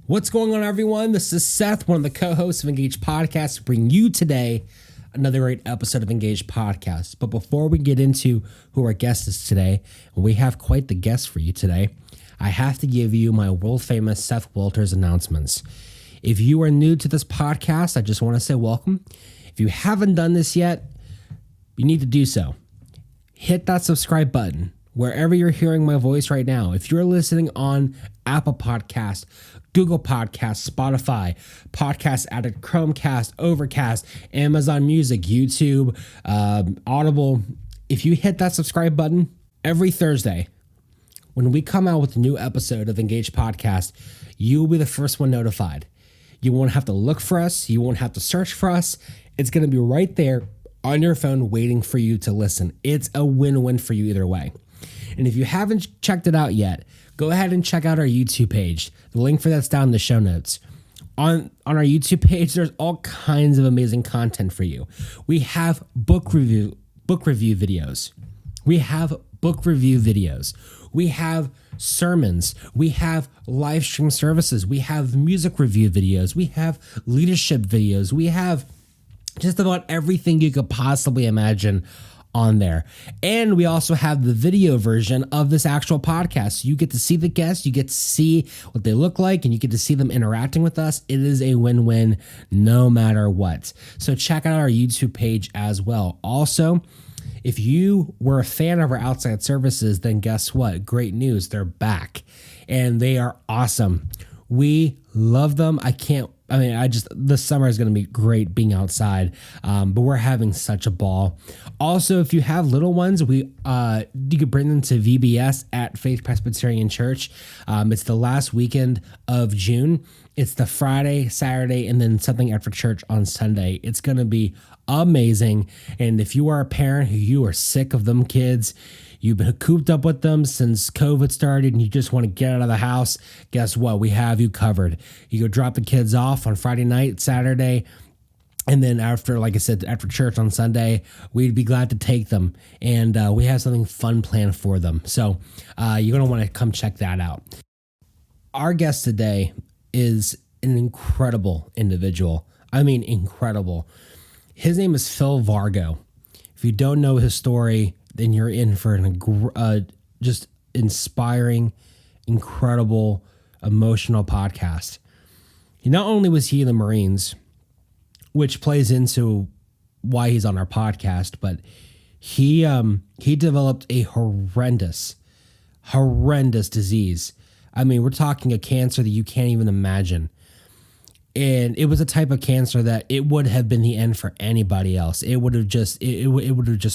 What's going on, everyone? This is Seth, one of the co-hosts of Engaged Podcast, to bring you today another great episode of Engaged Podcast. But before we get into who our guest is today, we have quite the guest for you today, I have to give you my world-famous Seth Walters announcements. If you are new to this podcast, I just want to say welcome. If you haven't done this yet, you need to do so. Hit that subscribe button wherever you're hearing my voice right now. If you're listening on Apple Podcasts, Google Podcasts, Spotify, Podcast Addict, Chromecast, Overcast, Amazon Music, YouTube, Audible, if you hit that subscribe button every Thursday, when we come out with a new episode of Engaged Podcast, you will be the first one notified. You won't have to look for us. You won't have to search for us. It's going to be right there on your phone waiting for you to listen. It's a win-win for you either way. And if you haven't checked it out yet, go ahead and check out our YouTube page. The link for that's down in the show notes. On our YouTube page, there's all kinds of amazing content for you. We have book review videos. We have sermons. We have live stream services. We have music review videos. We have leadership videos. We have just about everything you could possibly imagine on there. And we also have the video version of this actual podcast. You get to see the guests, you get to see what they look like, and you get to see them interacting with us. It is a win-win no matter what. So check out our YouTube page as well. Also, if you were a fan of our outside services, then guess what? Great news. They're back and they are awesome. We love them. This summer is going to be great being outside, but we're having such a ball. Also, if you have little ones, you could bring them to VBS at Faith Presbyterian Church. It's the last weekend of June. It's the Friday, Saturday, and then something after church on Sunday. It's going to be amazing. And if you are a parent who you are sick of them kids, you've been cooped up with them since COVID started and you just want to get out of the house, guess what? We have you covered. You go drop the kids off on Friday night, Saturday, and then after church on Sunday, we'd be glad to take them. And we have something fun planned for them. So you're going to want to come check that out. Our guest today is an incredible individual. I mean, incredible. His name is Phil Vargo. If you don't know his story, then you're in for an just inspiring, incredible, emotional podcast. Not only was he in the Marines, which plays into why he's on our podcast, but he developed a horrendous disease. I mean, we're talking a cancer that you can't even imagine. And it was a type of cancer that it would have been the end for anybody else. It would have just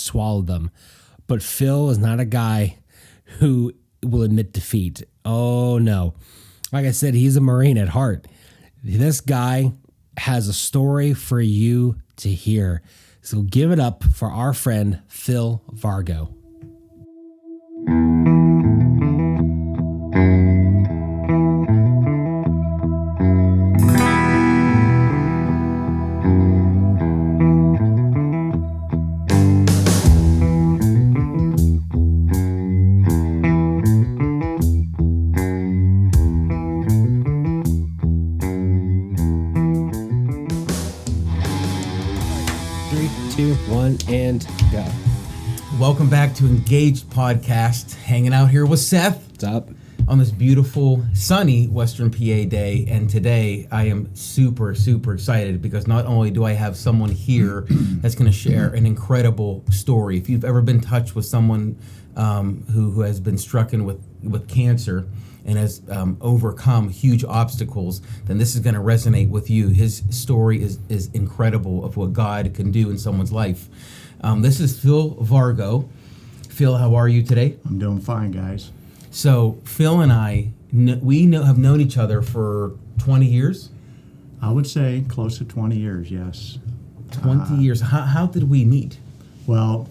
swallowed them. But Phil is not a guy who will admit defeat. Oh, no. Like I said, he's a Marine at heart. This guy has a story for you to hear. So give it up for our friend, Phil Vargo. And go. Welcome back to Engaged Podcast. Hanging out here with Seth. What's up? On this beautiful, sunny Western PA day. And today I am super, super excited because not only do I have someone here that's going to share an incredible story. If you've ever been in touch with someone who has been stricken with cancer and has overcome huge obstacles, then this is going to resonate with you. His story is incredible of what God can do in someone's life. This is Phil Vargo. Phil, how are you today? I'm doing fine, guys. So Phil and I, have known each other for 20 years? I would say close to 20 years, yes. 20 years. How did we meet? Well,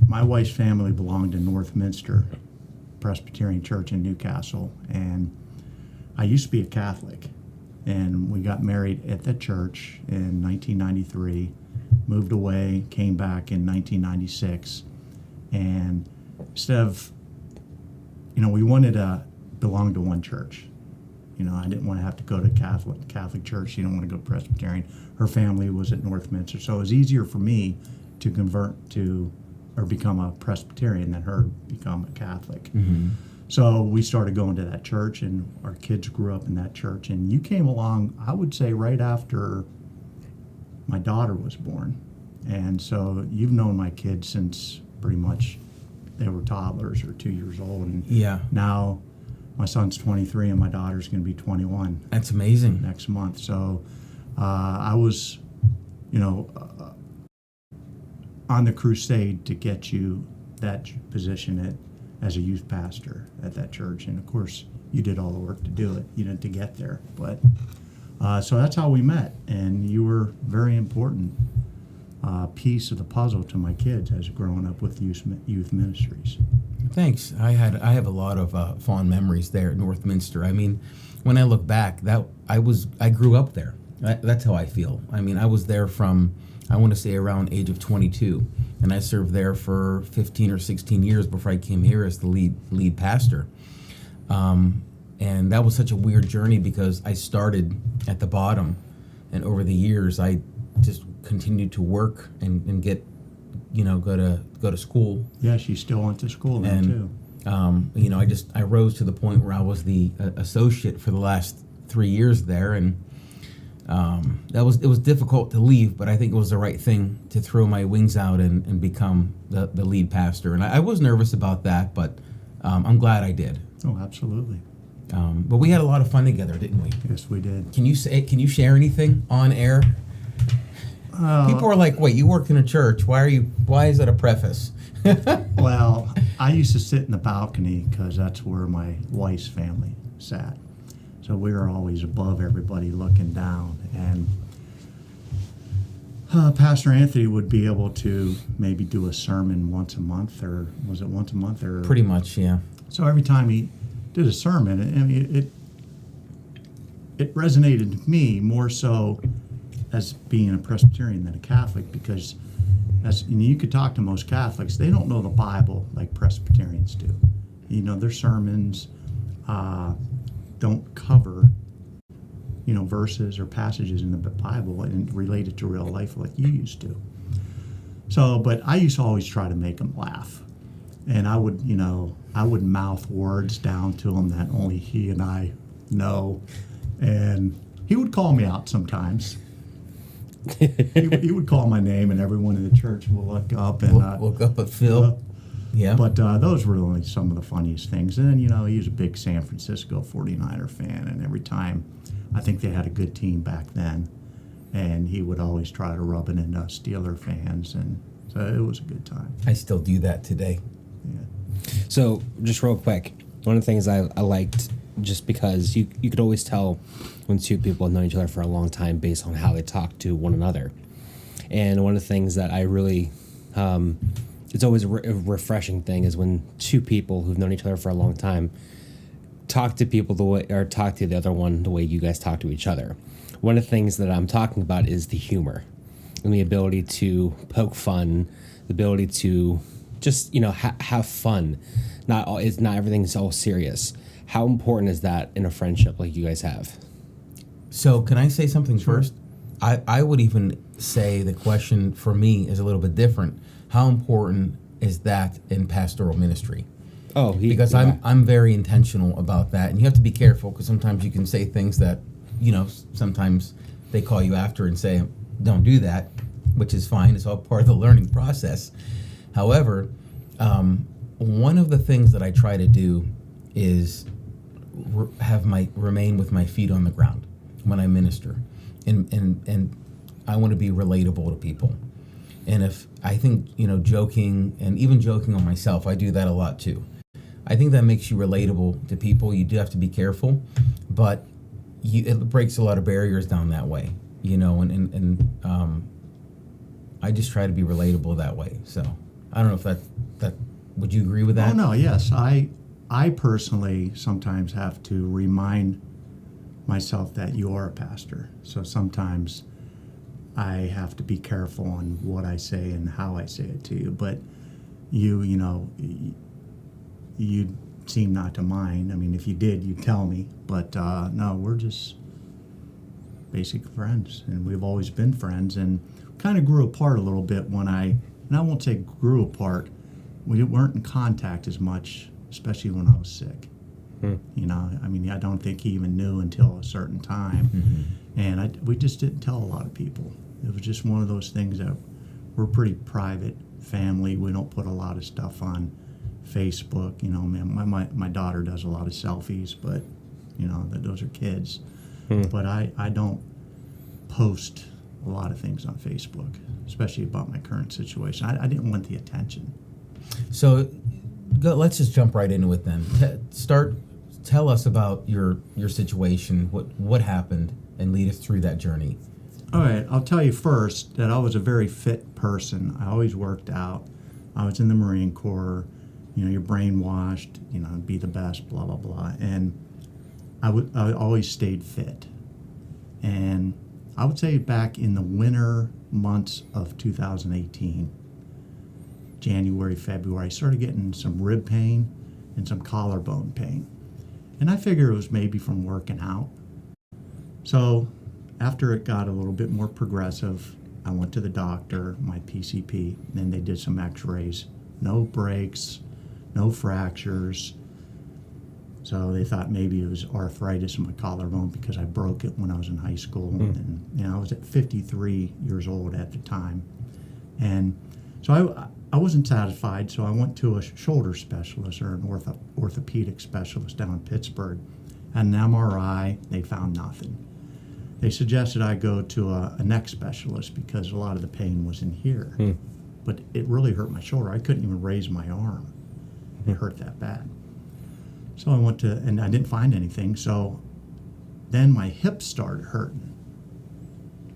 my wife's family belonged to Northminster Presbyterian Church in Newcastle, and I used to be a Catholic, and we got married at the church in 1993, moved away, came back in 1996, and instead of, we wanted to belong to one church, You know, I didn't want to have to go to Catholic church. She didn't want to go Presbyterian. Her family was at Northminster, so it was easier for me to convert to or become a Presbyterian than her become a Catholic. Mm-hmm. So we started going to that church, and our kids grew up in that church. And you came along, I would say, right after my daughter was born. And so you've known my kids since pretty much they were toddlers or 2 years old. And Yeah. now my son's 23 and my daughter's going to be 21 That's amazing. next month. So I was, you know, on the crusade to get you that position as a youth pastor at that church. And of course, you did all the work to do it, you know, to get there. But so that's how we met. And you were very important piece of the puzzle to my kids as growing up with youth ministries. Thanks. I have a lot of fond memories there at Northminster. I mean, when I look back, I grew up there. That's how I feel. I mean, I was there from, I want to say, around age of 22, and I served there for 15 or 16 years before I came here as the lead pastor. And that was such a weird journey because I started at the bottom, and over the years I just continued to work and get, you know, go to school. Yeah, she still went to school then too. You know, I rose to the point where I was the associate for the last 3 years there, and it was difficult to leave, but I think it was the right thing to throw my wings out and become the lead pastor. And I was nervous about that, but I'm glad I did. Oh, absolutely. But we had a lot of fun together, didn't we? Yes, we did. Can you share anything on air? People are like, wait, you worked in a church. Why is that a preface? Well, I used to sit in the balcony because that's where my wife's family sat. So we were always above everybody looking down. And Pastor Anthony would be able to maybe do a sermon once a month, or was it once a month? Or Pretty much, yeah. So every time he did a sermon, I mean, it resonated with me more so as being a Presbyterian than a Catholic, because you could talk to most Catholics, they don't know the Bible like Presbyterians do. You know, their sermons don't cover, you know, verses or passages in the Bible and relate it to real life like you used to. So, but I used to always try to make them laugh. And I would mouth words down to him that only he and I know. And he would call me out sometimes. he would call my name, and everyone in the church will look up and look up at Phil. Yeah. But those were only some of the funniest things. And then, you know, he was a big San Francisco 49er fan, and every time, I think they had a good team back then, and he would always try to rub it into Steeler fans, and so it was a good time. I still do that today. Yeah. So, just real quick, one of the things I liked, just because you could always tell when two people have known each other for a long time based on how they talk to one another. And one of the things that I really, it's always a refreshing thing is when two people who've known each other for a long time talk to people the way, or talk to the other one the way you guys talk to each other. One of the things that I'm talking about is the humor and the ability to poke fun, the ability to just, you know, have fun. Not everything's all serious. How important is that in a friendship like you guys have? So can I say something first? I would even say the question for me is a little bit different. How important is that in pastoral ministry? Because I'm very intentional about that, and you have to be careful because sometimes you can say things that, you know, sometimes they call you after and say, don't do that, which is fine. It's all part of the learning process. However, one of the things that I try to do is remain with my feet on the ground when I minister, and I want to be relatable to people. And if I think, you know, joking and even joking on myself, I do that a lot too. I think that makes you relatable to people. You do have to be careful, but it breaks a lot of barriers down that way, you know, and I just try to be relatable that way. So I don't know if that would you agree with that? Oh, no, yes. I personally sometimes have to remind myself that you are a pastor. So sometimes I have to be careful on what I say and how I say it to you. But you seem not to mind. I mean, if you did, you'd tell me. But no, we're just basic friends, and we've always been friends, and kind of grew apart a little bit when and I won't say grew apart, we weren't in contact as much, especially when I was sick. You know, I mean, I don't think he even knew until a certain time, and we just didn't tell a lot of people. It was just one of those things that we're a pretty private family. We don't put a lot of stuff on Facebook. You know, my daughter does a lot of selfies, but you know, those are kids. But I don't post a lot of things on Facebook, especially about my current situation. I didn't want the attention. So let's just jump right into it then. Tell us about your situation, what happened, and lead us through that journey. All right, I'll tell you first that I was a very fit person. I always worked out. I was in the Marine Corps. You know, you're brainwashed, you know, be the best, blah, blah, blah. And I always stayed fit. And I would say back in the winter months of 2018, January, February, I started getting some rib pain and some collarbone pain. And I figured it was maybe from working out. So after it got a little bit more progressive, I went to the doctor, my PCP, and then they did some x-rays. No breaks, no fractures. So they thought maybe it was arthritis in my collarbone because I broke it when I was in high school. And you know, I was at 53 years old at the time. And so I wasn't satisfied, so I went to a shoulder specialist or an orthopedic specialist down in Pittsburgh. Had an MRI, they found nothing. They suggested I go to a neck specialist because a lot of the pain was in here. But it really hurt my shoulder. I couldn't even raise my arm. It hurt that bad. So I went to, and I didn't find anything. So then my hips started hurting,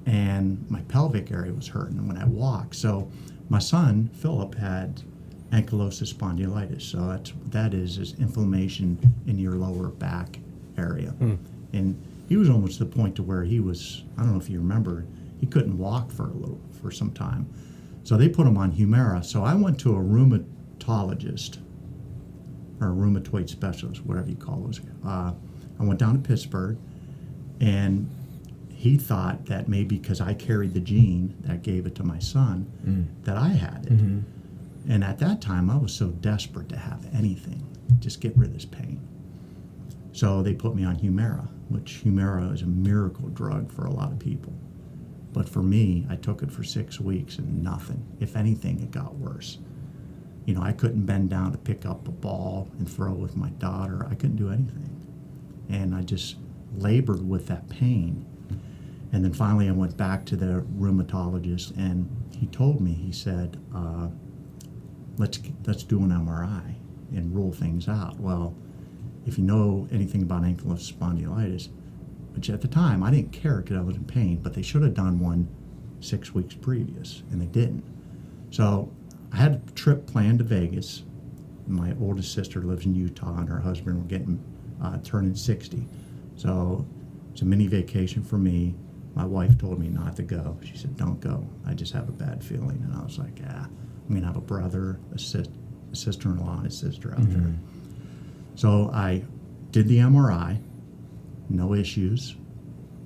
and my pelvic area was hurting when I walked. So my son, Philip, had ankylosing spondylitis. So that is inflammation in your lower back area. And he was almost to the point to where he was, I don't know if you remember, he couldn't walk for some time. So they put him on Humira. So I went to a rheumatologist, or a rheumatoid specialist, whatever you call those. I went down to Pittsburgh, and he thought that maybe because I carried the gene that gave it to my son, that I had it. And at that time, I was so desperate to have anything, just get rid of this pain. So they put me on Humira, which Humira is a miracle drug for a lot of people. But for me, I took it for 6 weeks and nothing. If anything, it got worse. You know, I couldn't bend down to pick up a ball and throw with my daughter. I couldn't do anything. And I just labored with that pain. And then finally I went back to the rheumatologist, and he told me, he said, let's do an MRI and rule things out. Well, if you know anything about ankylosing spondylitis, which at the time I didn't care because I was in pain, but they should have done one 6 weeks previous, and they didn't. So I had a trip planned to Vegas. My oldest sister lives in Utah, and her husband were turning 60. So it's a mini vacation for me. My wife told me not to go. She said, don't go. I just have a bad feeling. And I was like, I'm going to have a brother, a sister-in-law, and a sister out there. So I did the MRI, no issues.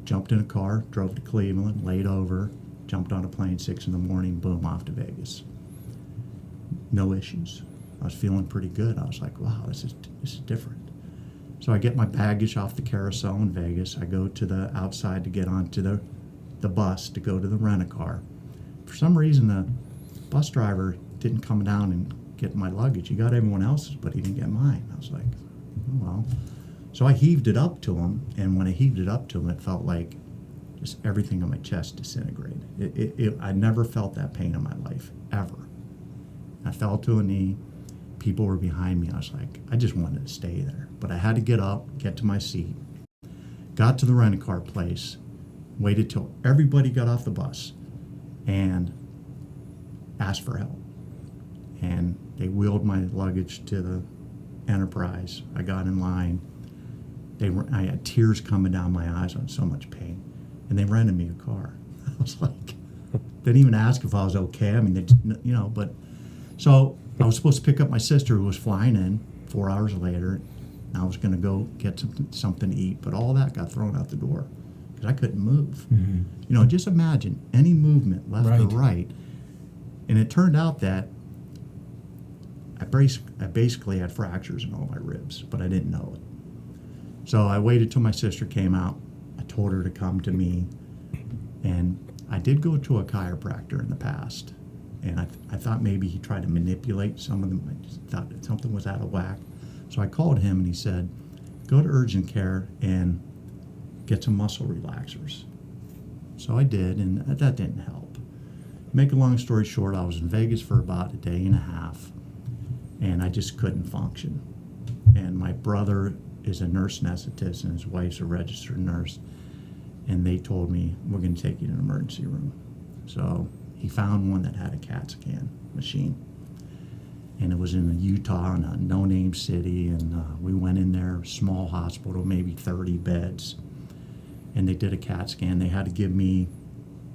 Jumped in a car, drove to Cleveland, laid over, jumped on a plane 6 in the morning, boom, off to Vegas. No issues. I was feeling pretty good. I was like, wow, this is different. So I get my baggage off the carousel in Vegas. I go to the outside to get onto the bus to go to the rent-a-car. For some reason, the bus driver didn't come down and get my luggage. He got everyone else's, but he didn't get mine. I was like, oh, well. So I heaved it up to him, and when I heaved it up to him, it felt like just everything on my chest disintegrated. I never felt that pain in my life, ever. I fell to a knee. People were behind me. I was like, I just wanted to stay there. But I had to get up, get to my seat, got to the rent-a-car place, waited till everybody got off the bus, and asked for help. And they wheeled my luggage to the Enterprise. I got in line. I had tears coming down my eyes on so much pain. And they rented me a car. I was like, they didn't even ask if I was okay. I mean, but so I was supposed to pick up my sister who was flying in 4 hours later, I was going to go get something to eat, but all that got thrown out the door because I couldn't move. Just imagine any movement left or right. And it turned out that I basically had fractures in all my ribs, but I didn't know it. So I waited till my sister came out. I told her to come to me. And I did go to a chiropractor in the past. And I thought maybe he tried to manipulate some of them. I just thought that something was out of whack. So I called him and he said, go to urgent care and get some muscle relaxers. So I did, and that didn't help. Make a long story short, I was in Vegas for about a day and a half, and I just couldn't function. And my brother is a nurse anesthetist, and his wife's a registered nurse, and they told me, we're going to take you to an emergency room. So he found one that had a CAT scan machine. And it was in Utah, in a no-name city, and we went in there, small hospital, maybe 30 beds, and they did a CAT scan. They had to give me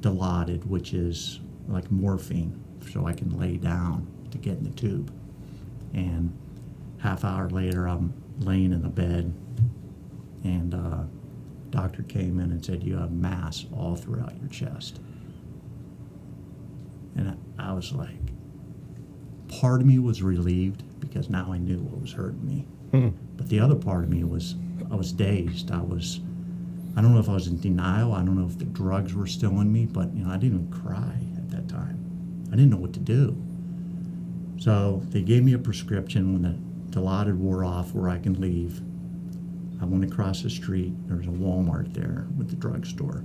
Dilaudid, which is like morphine, so I can lay down to get in the tube. And half hour later, I'm laying in the bed, and doctor came in and said, you have mass all throughout your chest. And I was like, part of me was relieved because now I knew what was hurting me. But the other part of me was, I was dazed. I don't know if I was in denial. I don't know if the drugs were still in me, but I didn't even cry at that time. I didn't know what to do. So they gave me a prescription when the Dilaudid wore off where I can leave. I went across the street. There was a Walmart there with the drugstore.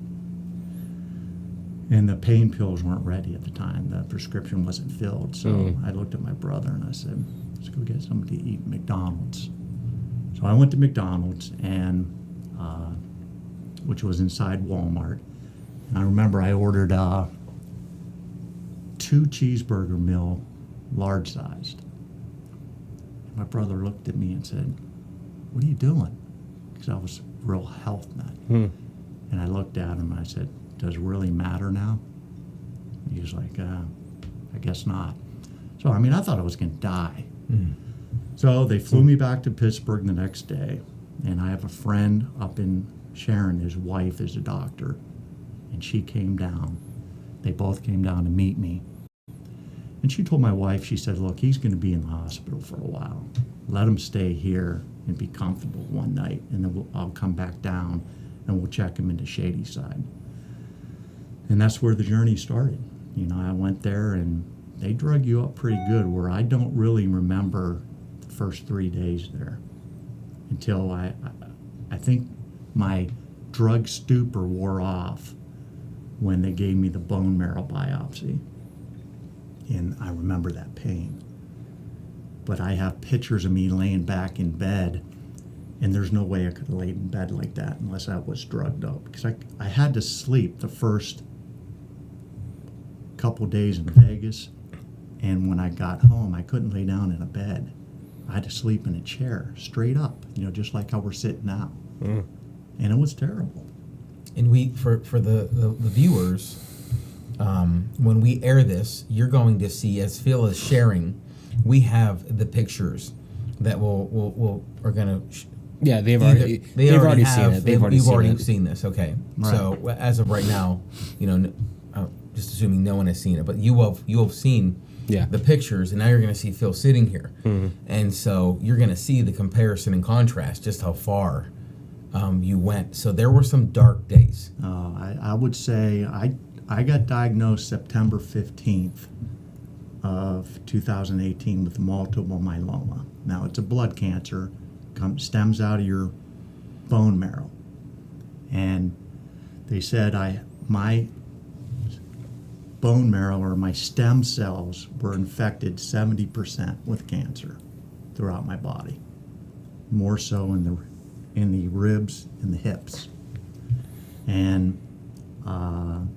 And the pain pills weren't ready at the time. The prescription wasn't filled. So I looked at my brother and I said, let's go get something to eat at McDonald's. So I went to McDonald's, and which was inside Walmart. And I remember I ordered 2 cheeseburger meal, large sized. My brother looked at me and said, what are you doing? Because I was a real health nut. And I looked at him and I said, does it really matter now? And he was like, I guess not. So, I thought I was going to die. So they flew me back to Pittsburgh the next day, and I have a friend up in Sharon. His wife is a doctor, and she came down. They both came down to meet me. And she told my wife, she said, look, he's going to be in the hospital for a while. Let him stay here and be comfortable one night, and then I'll come back down, and we'll check him into Shadyside. And that's where the journey started. I went there, and they drug you up pretty good, where I don't really remember the first 3 days there until I think my drug stupor wore off when they gave me the bone marrow biopsy. And I remember that pain. But I have pictures of me laying back in bed, and there's no way I could have laid in bed like that unless I was drugged up. Because I had to sleep the first couple days in Vegas, and when I got home, I couldn't lay down in a bed. I had to sleep in a chair, straight up, just like how we're sitting now. And it was terrible. And we, for the viewers, when we air this, you're going to see, as Phil is sharing, we have the pictures that are going to. Yeah, they've already seen it. You've already seen this. Okay, right. So as of right now, just assuming no one has seen it, but you have seen the pictures, and now you're going to see Phil sitting here, and so you're going to see the comparison and contrast, just how far you went. So there were some dark days. I would say I got diagnosed September 15th of 2018 with multiple myeloma. Now, it's a blood cancer, stems out of your bone marrow. And they said my bone marrow, or my stem cells, were infected 70% with cancer throughout my body, more so in the ribs and the hips. And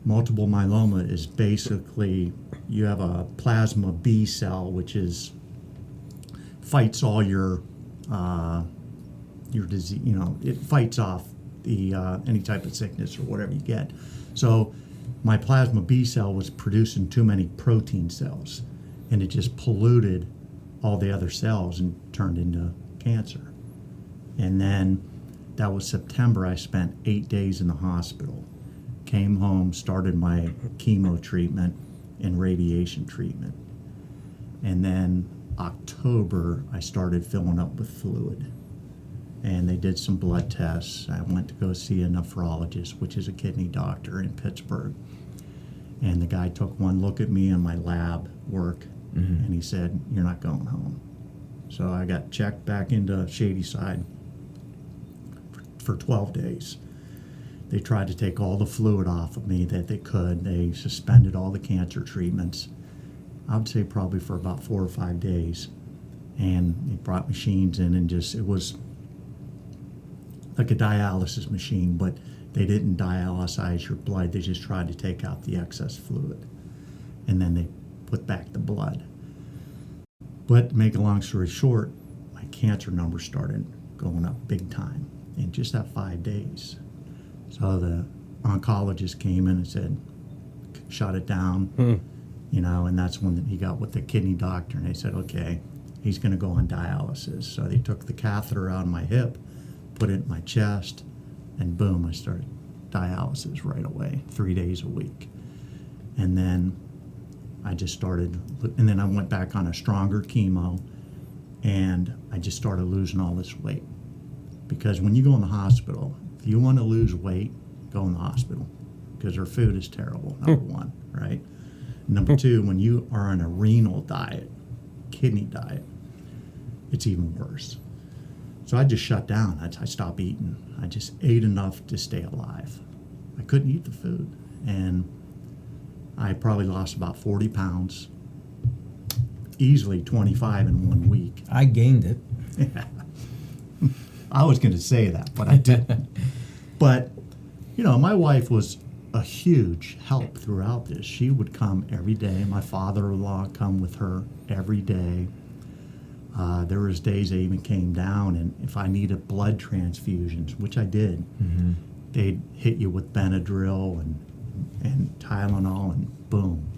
multiple myeloma is basically, you have a plasma B cell, which fights all your disease. It fights off the any type of sickness or whatever you get. So my plasma B cell was producing too many protein cells, and it just polluted all the other cells and turned into cancer. And then that was September. I spent 8 days in the hospital. Came home, started my chemo treatment and radiation treatment. And then October, I started filling up with fluid. And they did some blood tests. I went to go see a nephrologist, which is a kidney doctor in Pittsburgh. And the guy took one look at me and my lab work, and he said, "You're not going home." So I got checked back into Shadyside for 12 days. They tried to take all the fluid off of me that they could. They suspended all the cancer treatments. I would say probably for about 4 or 5 days. And they brought machines in, and it was like a dialysis machine, but they didn't dialysize your blood. They just tried to take out the excess fluid. And then they put back the blood. But to make a long story short, my cancer numbers started going up big time in just that 5 days. So the oncologist came in and said, shut it down, and that's when he got with the kidney doctor, and they said, okay, he's going to go on dialysis. So they took the catheter out of my hip, put it in my chest, and boom, I started dialysis right away, 3 days a week. And then I just started, and then I went back on a stronger chemo, and I just started losing all this weight. Because when you go in the hospital, if you want to lose weight, go in the hospital, because their food is terrible, number one, right? Number two, when you are on a renal diet, kidney diet, it's even worse. So I just shut down. I stopped eating. I just ate enough to stay alive. I couldn't eat the food. And I probably lost about 40 pounds, easily 25 in 1 week. I gained it. Yeah. I was going to say that, but I didn't. But, my wife was a huge help throughout this. She would come every day. My father-in-law come with her every day. There was days I even came down, and if I needed blood transfusions, which I did, they'd hit you with Benadryl and Tylenol, and boom,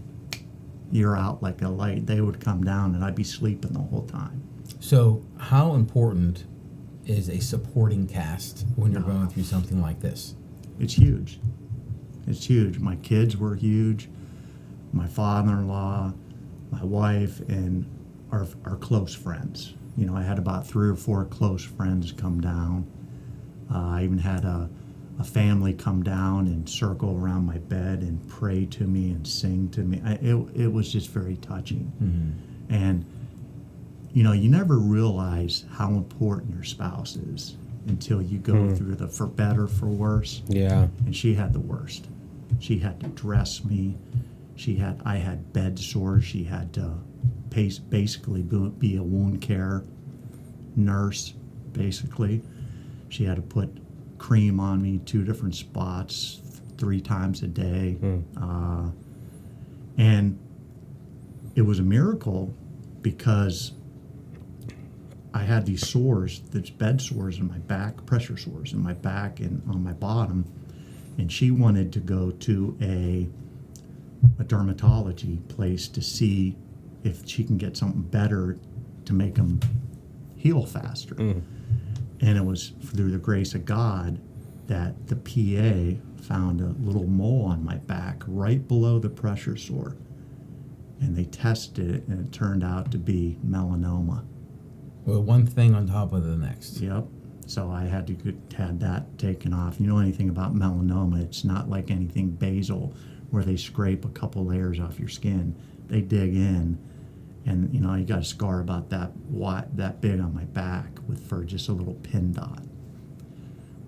you're out like a light. They would come down, and I'd be sleeping the whole time. So how important is a supporting cast when you're going through something like this? It's huge. It's huge. My kids were huge. My father-in-law, my wife, and our close friends. I had about 3 or 4 close friends come down. I even had a family come down and circle around my bed and pray to me and sing to me. It was just very touching. And you never realize how important your spouse is until you go through the for better, for worse. Yeah. And she had the worst. She had to dress me. I had bed sores. She had to basically be a wound care nurse, basically. She had to put cream on me 2 different spots 3 times a day. And it was a miracle because I had these sores, these bed sores in my back, pressure sores in my back and on my bottom, and she wanted to go to a dermatology place to see if she can get something better to make them heal faster. And it was through the grace of God that the PA found a little mole on my back right below the pressure sore, and they tested it, and it turned out to be melanoma. Well, one thing on top of the next. Yep. So I had that taken off. You know anything about melanoma? It's not like anything basal where they scrape a couple layers off your skin. They dig in, and you got a scar about that big on my back for just a little pin dot.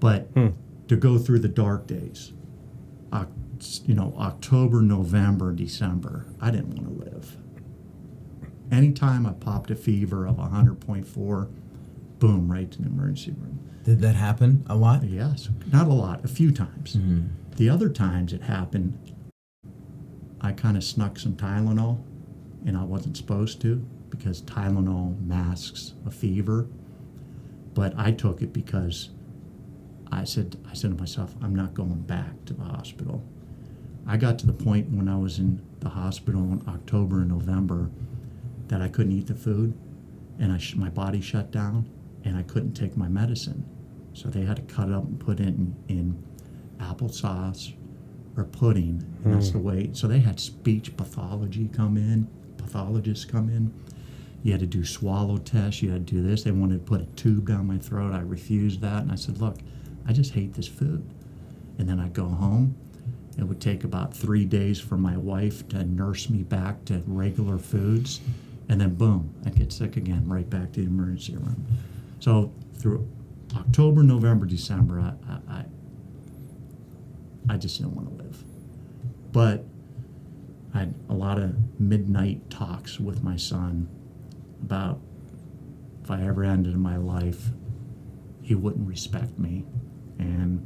But to go through the dark days, October, November, December, I didn't want to live. Anytime I popped a fever of 100.4, boom, right to the emergency room. Did that happen a lot? Yes, not a lot, a few times. The other times it happened, I kind of snuck some Tylenol, and I wasn't supposed to because Tylenol masks a fever. But I took it because I said to myself, I'm not going back to the hospital. I got to the point when I was in the hospital in October and November that I couldn't eat the food, and my body shut down, and I couldn't take my medicine. So they had to cut it up and put it in applesauce or pudding. And that's the way. So they had speech pathologists come in. You had to do swallow tests. You had to do this. They wanted to put a tube down my throat. I refused that. And I said, look, I just hate this food. And then I'd go home. It would take about 3 days for my wife to nurse me back to regular foods. And then boom, I'd get sick again, right back to the emergency room. So through October, November, December, I just didn't want to live. But I had a lot of midnight talks with my son about if I ever ended my life, he wouldn't respect me. And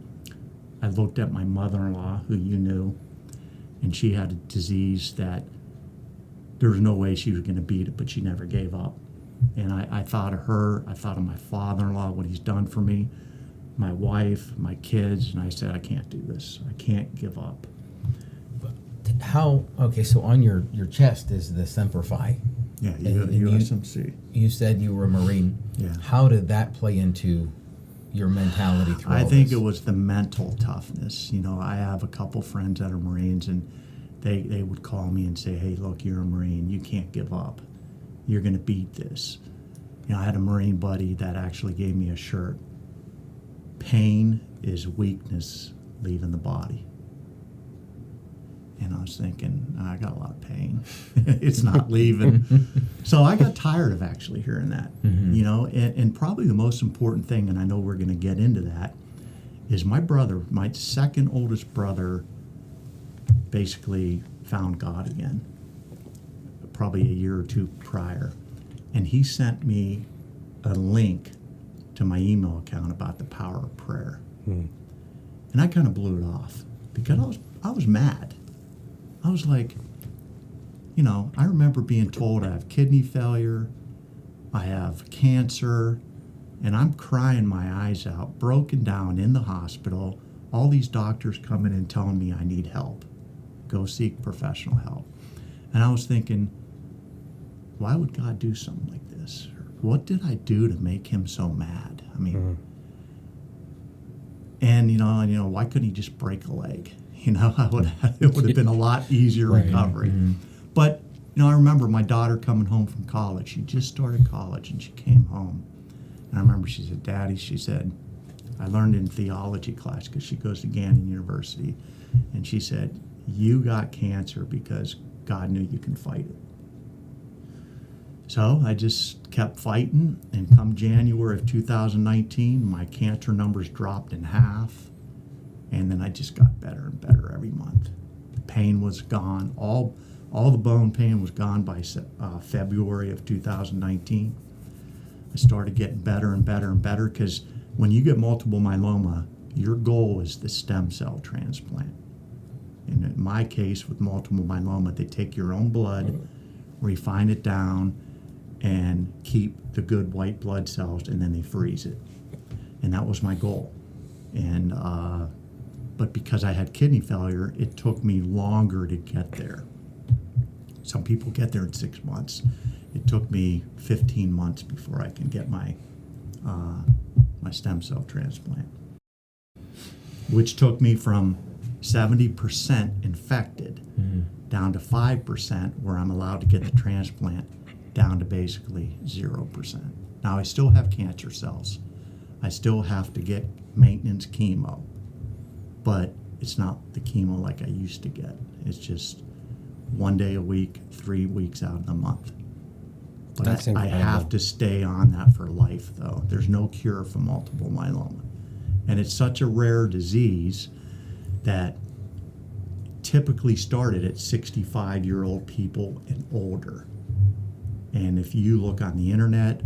I looked at my mother-in-law, who you knew, and she had a disease that there was no way she was going to beat it, but she never gave up. And I thought of her, I thought of my father-in-law, what he's done for me, my wife, my kids, and I said, I can't do this. I can't give up. So on your chest is the Semper Fi. Yeah, USMC. You said you were a Marine. Yeah. How did that play into your mentality through I all think this? it was the mental toughness. You know, I have a couple friends that are Marines, and they would call me and say, hey, look, you're a Marine. You can't give up. You're going to beat this. You know, I had a Marine buddy that actually gave me a shirt. Pain is weakness leaving the body. And I was thinking, I got a lot of pain. It's not leaving. So I got tired of actually hearing that, you know, and probably the most important thing, and I know we're going to get into that, is my brother, my second oldest brother, basically found God again, probably a year or two prior. And he sent me a link to my email account about the power of prayer. And I kind of blew it off because I was mad. I was like, you know, I remember being told I have kidney failure, I have cancer, and I'm crying my eyes out, broken down in the hospital, all these doctors coming and telling me I need help. Go seek professional help. And I was thinking, why would God do something like this? What did I do to make him so mad? I mean, and you know, why couldn't he just break a leg? You know, it would have been a lot easier recovery. But, you know, I remember my daughter coming home from college. She just started college, and she came home. And I remember she said, Daddy, she said, I learned in theology class because she goes to Gannon University. And she said, you got cancer because God knew you can fight it. So I just kept fighting. And come January of 2019, my cancer numbers dropped in half. And then I just got better and better every month. The pain was gone. All the bone pain was gone by February of 2019. I started getting better and better and better because when you get multiple myeloma, your goal is the stem cell transplant. And in my case, with multiple myeloma, they take your own blood, refine it down, and keep the good white blood cells, and then they freeze it. And that was my goal. And but because I had kidney failure, it took me longer to get there. Some people get there in 6 months. It took me 15 months before I can get my stem cell transplant, which took me from 70% infected down to 5% where I'm allowed to get the transplant, down to basically 0%. Now I still have cancer cells. I still have to get maintenance chemo, but it's not the chemo like I used to get. It's just 1 day a week, 3 weeks out of the month. But I have to stay on that for life, though. There's no cure for multiple myeloma. And it's such a rare disease that typically started at 65-year-old people and older. And if you look on the internet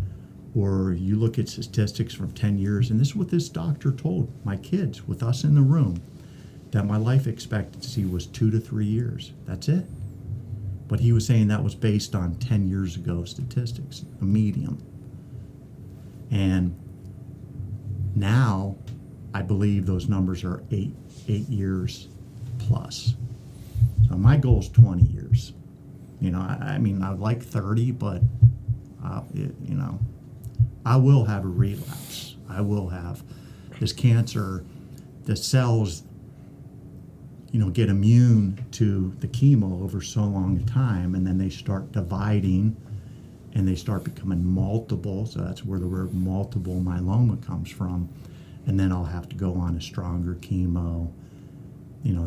or you look at statistics from 10 years, and this is what this doctor told my kids with us in the room, that my life expectancy was 2 to 3 years. That's it. But he was saying that was based on 10 years ago statistics, a medium. And now I believe those numbers are eight years plus. So my goal is 20 years. You know, I mean, I'd like 30, but, you know, I will have a relapse. I will have this cancer. The cells, get immune to the chemo over so long a time, and then they start dividing, and they start becoming multiple. So that's where the word multiple myeloma comes from. And then I'll have to go on a stronger chemo.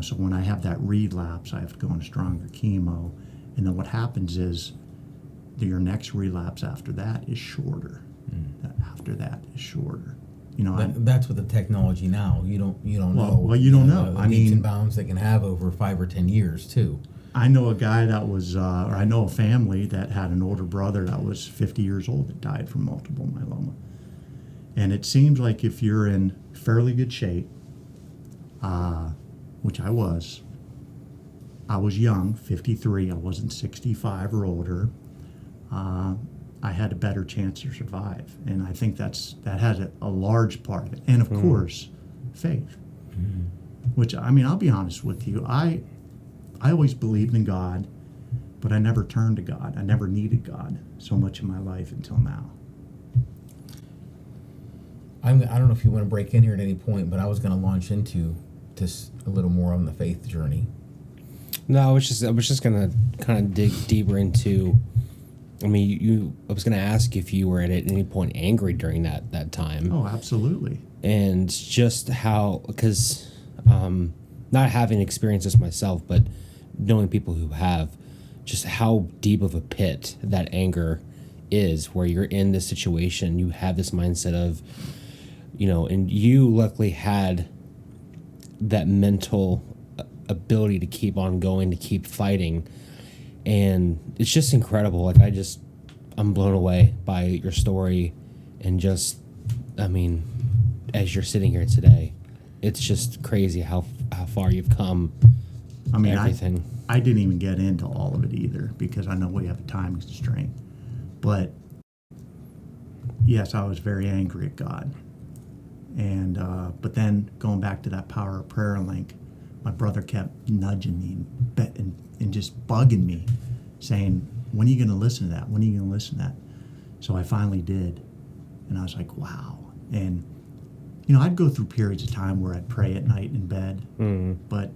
So when I have that relapse, I have to go on a stronger chemo. And then what happens is your next relapse after that is shorter. After that is shorter. That's with the technology now. You don't know. Well, you don't know. The meets and bounds they can have over 5 or 10 years too. I know a guy that was, or I know a family that had an older brother that was 50 years old that died from multiple myeloma. And it seems like if you're in fairly good shape, which I was young, 53, I wasn't 65 or older, I had a better chance to survive. And I think that has a large part of it. And of course, faith. Which, I'll be honest with you, I always believed in God, but I never turned to God. I never needed God so much in my life until now. I don't know if you want to break in here at any point, but I was going to launch into just a little more on the faith journey. No, I was just going to kind of dig deeper into. I was going to ask if you were at any point angry during that time. Oh, absolutely. And just how, because not having experienced this myself, but knowing people who have, just how deep of a pit that anger is, where you're in this situation, you have this mindset of, and you luckily had that mental ability to keep on going, to keep fighting. And it's just incredible. Like, I'm blown away by your story. And just, as you're sitting here today, it's just crazy how far you've come. Everything. I didn't even get into all of it either, because I know we have a time constraint. But yes, I was very angry at God. And but then going back to that Power of Prayer link, my brother kept nudging me and just bugging me, saying, when are you going to listen to that? When are you going to listen to that? So I finally did. And I was like, wow. And, I'd go through periods of time where I'd pray at night in bed, but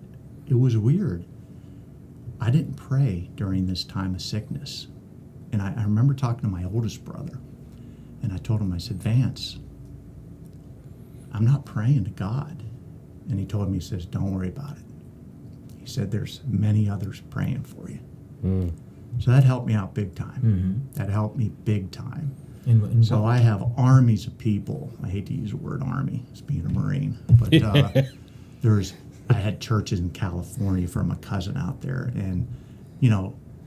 it was weird. I didn't pray during this time of sickness. And I remember talking to my oldest brother, and I told him, I said, Vance, I'm not praying to God. And he told me, he says, don't worry about it. He said, there's many others praying for you. So that helped me out big time. That helped me big time. So I have armies of people. I hate to use the word army, as being a Marine. But I had churches in California from a cousin out there, and,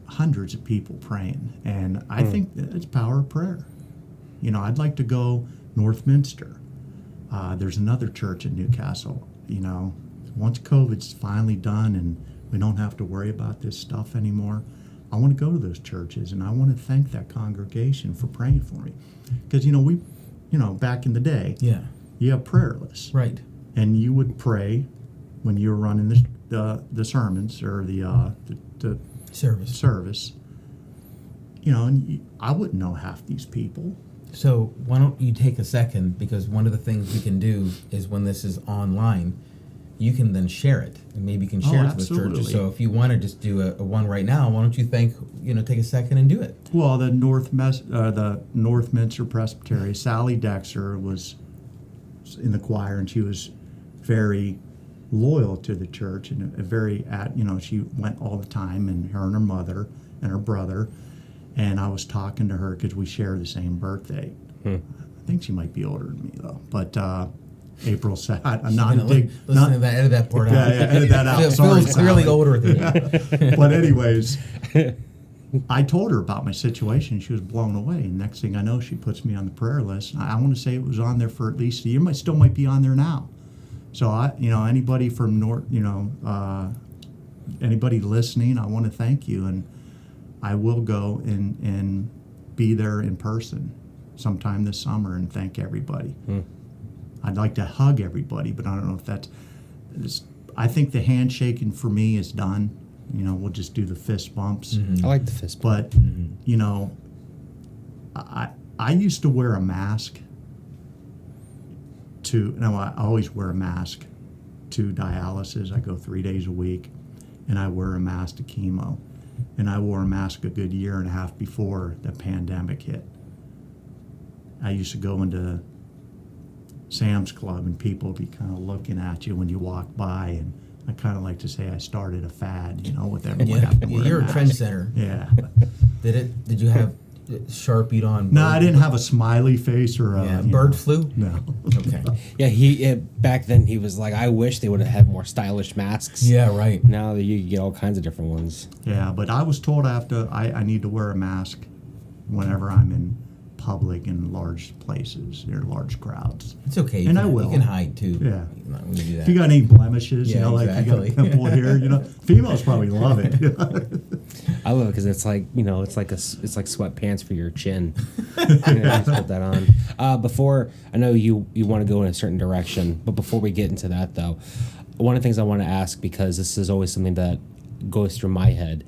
hundreds of people praying. And I think that it's power of prayer. I'd like to go Northminster. There's another church in Newcastle. Once COVID's finally done and we don't have to worry about this stuff anymore, I want to go to those churches, and I want to thank that congregation for praying for me. Because, back in the day, you have prayer lists. Right. And you would pray when you were running the sermons or the service. And I wouldn't know half these people. So why don't you take a second, because one of the things we can do is when this is online, you can then share it, and maybe you can share it with churches. So if you want to just do a one right now, why don't you take a second and do it? Well, the Northminster Presbytery, Sally Dexter was in the choir, and she was very loyal to the church, and she went all the time, and her mother and her brother. And I was talking to her because we share the same birthday. I think she might be older than me, though. But April said, I'm not edit that part out. Yeah, edit that out. Sorry, Phil's clearly older than you. But anyways, I told her about my situation. She was blown away. And next thing I know, she puts me on the prayer list. I want to say it was on there for at least a year. Still might be on there now. So anybody from anybody listening, I want to thank you, and I will go and be there in person sometime this summer and thank everybody. I'd like to hug everybody, but I don't know if that's. I think the handshaking for me is done. We'll just do the fist bumps. I like the fist bump. But I I used to wear a mask I always wear a mask to dialysis. I go 3 days a week, and I wear a mask to chemo. And I wore a mask a good year and a half before the pandemic hit. I used to go into Sam's Club, and people would be kind of looking at you when you walk by, and I kind of like to say I started a fad, with everyone having to wear You're a mask. trendsetter. Yeah. Did you have Sharpied on? No, I didn't have a smiley face or a bird flu. No. Okay. Yeah, back then he was like, I wish they would have had more stylish masks. Yeah, right. Now that you get all kinds of different ones. Yeah, but I was told I need to wear a mask whenever I'm in public in large places or large crowds. It's okay. I will. You can hide too. Yeah. You're not gonna do that. If you got any blemishes, Yeah, like you got a exactly. pimple here, females probably love it. I love it because it's like it's like sweatpants for your chin. Just put that on. Before I know you want to go in a certain direction, but before we get into that though, one of the things I want to ask, because this is always something that goes through my head,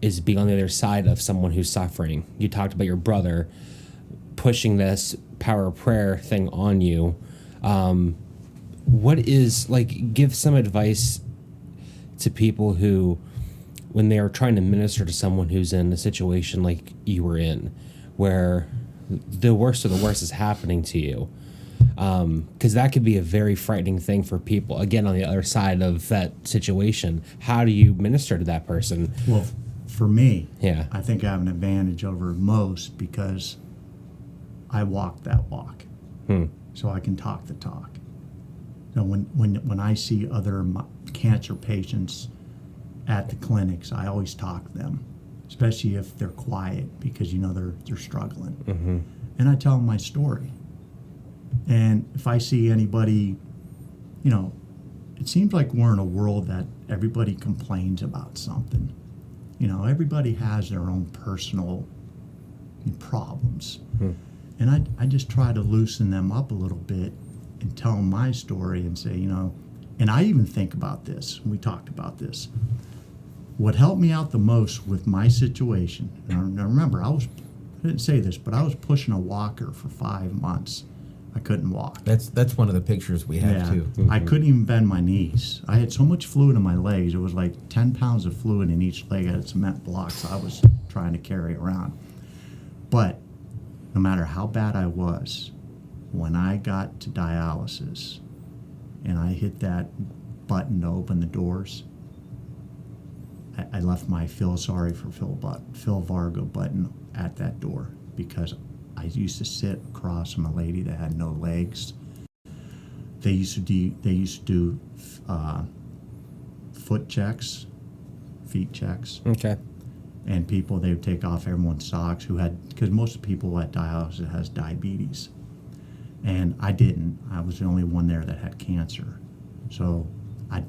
is being on the other side of someone who's suffering. You talked about your brother pushing this power of prayer thing on you. What is, give some advice to people who, when they are trying to minister to someone who's in a situation like you were in, where the worst of the worst is happening to you. Because that could be a very frightening thing for people. Again, on the other side of that situation, how do you minister to that person? Well, for me, Yeah. I think I have an advantage over most because I walk that walk. So I can talk the talk. So when I see other cancer patients at the clinics, I always talk to them, especially if they're quiet because they're struggling. Mm-hmm. And I tell them my story. And if I see anybody, it seems like we're in a world that everybody complains about something. Everybody has their own personal problems. And I just try to loosen them up a little bit and tell them my story and say, and I even think about this. We talked about this. What helped me out the most with my situation, and I remember I didn't say this, but I was pushing a walker for 5 months. I couldn't walk. That's one of the pictures we have too. Mm-hmm. I couldn't even bend my knees. I had so much fluid in my legs. It was like 10 pounds of fluid in each leg. I had cement blocks I was trying to carry around. But no matter how bad I was, when I got to dialysis and I hit that button to open the doors, I left my feel sorry for Phil Vargo button at that door, because I used to sit across from a lady that had no legs. They used to do foot checks, feet checks. Okay. And they would take off everyone's socks because most of the people at dialysis has diabetes. And I didn't. I was the only one there that had cancer. So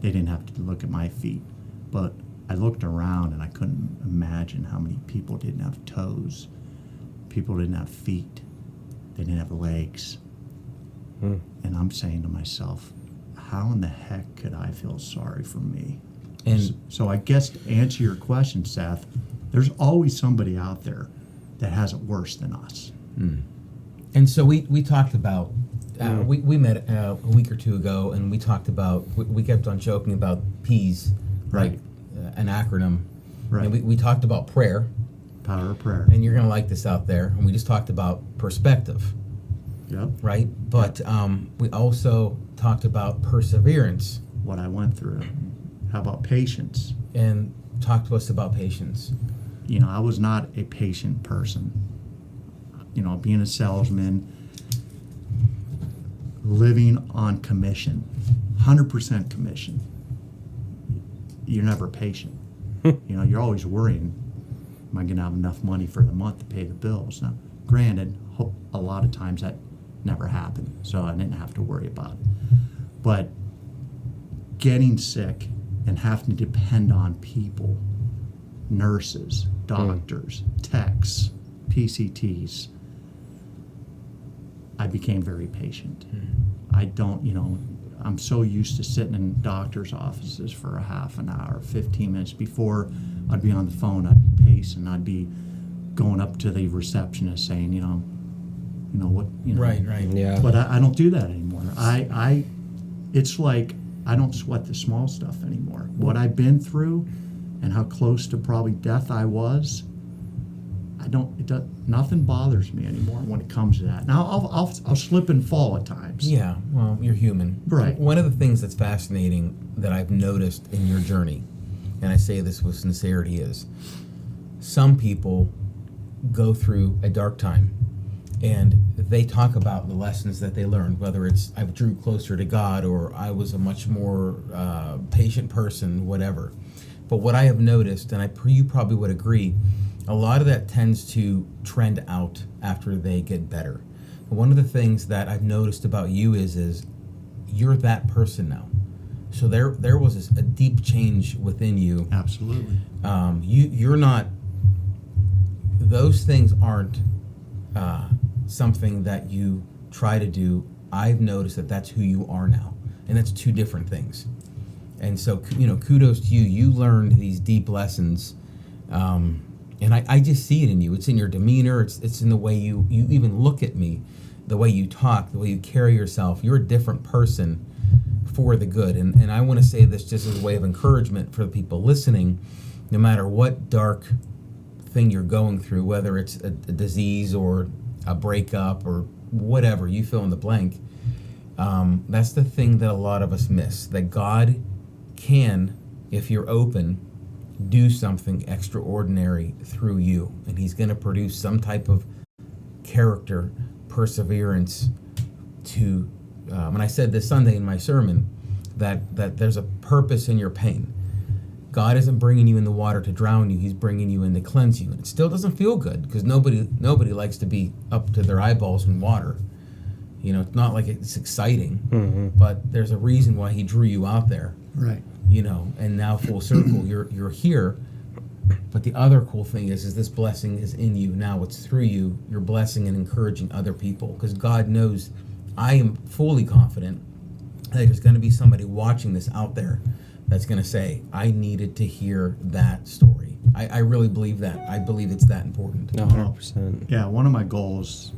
they didn't have to look at my feet. But I looked around and I couldn't imagine how many people didn't have toes. People didn't have feet. They didn't have legs. And I'm saying to myself, how in the heck could I feel sorry for me? And so I guess to answer your question, Seth, there's always somebody out there that has it worse than us. And so we talked about, we met a week or two ago, and we talked about, we kept on joking about PEAS, Right. An acronym. Right. And we talked about prayer, Power of prayer. and you're going to like this out there, and we just talked about perspective, Yep. right? But we also talked about perseverance. What I went through. How about patience? And talk to us about patience. I was not a patient person. Being a salesman, living on commission, 100% commission. You're never patient. You're always worrying, am I going to have enough money for the month to pay the bills? Now, granted, a lot of times that never happened, so I didn't have to worry about it. But getting sick and having to depend on people, nurses, doctors, techs, PCTs, I became very patient. I don't, I'm so used to sitting in doctor's offices for a half an hour, 15 minutes before I'd be on the phone, I'd be pacing, I'd be going up to the receptionist saying, what, Right. Yeah. But I don't do that anymore. It's like I don't sweat the small stuff anymore. What I've been through, and how close to probably death I was, nothing bothers me anymore when it comes to that. Now I'll slip and fall at times. Yeah, well, you're human. Right. One of the things that's fascinating that I've noticed in your journey, and I say this with sincerity, is some people go through a dark time and they talk about the lessons that they learned, whether it's I drew closer to God or I was a much more patient person, whatever. But what I have noticed, and you probably would agree, a lot of that tends to trend out after they get better. One of the things that I've noticed about you is you're that person now. So there was a deep change within you. Absolutely. You're not. Those things aren't something that you try to do. I've noticed that that's who you are now, and that's two different things. And so, kudos to you. You learned these deep lessons, and I just see it in you. It's in your demeanor. It's in the way you even look at me, the way you talk, the way you carry yourself. You're a different person for the good. And I want to say this just as a way of encouragement for the people listening. No matter what dark thing you're going through, whether it's a disease or a breakup or whatever, you fill in the blank, that's the thing that a lot of us miss, that God can, if you're open, do something extraordinary through you, and he's going to produce some type of character, perseverance to, and I said this Sunday in my sermon, that there's a purpose in your pain. God isn't bringing you in the water to drown you. He's bringing you in to cleanse you. And it still doesn't feel good because nobody likes to be up to their eyeballs in water. It's not like it's exciting, but there's a reason why he drew you out there. Right. And now full circle, you're here. But the other cool thing is this blessing is in you. Now it's through you. You're blessing and encouraging other people because God knows, I am fully confident that there's going to be somebody watching this out there that's going to say, I needed to hear that story. I really believe that. I believe it's that important. 100%. Yeah, one of my goals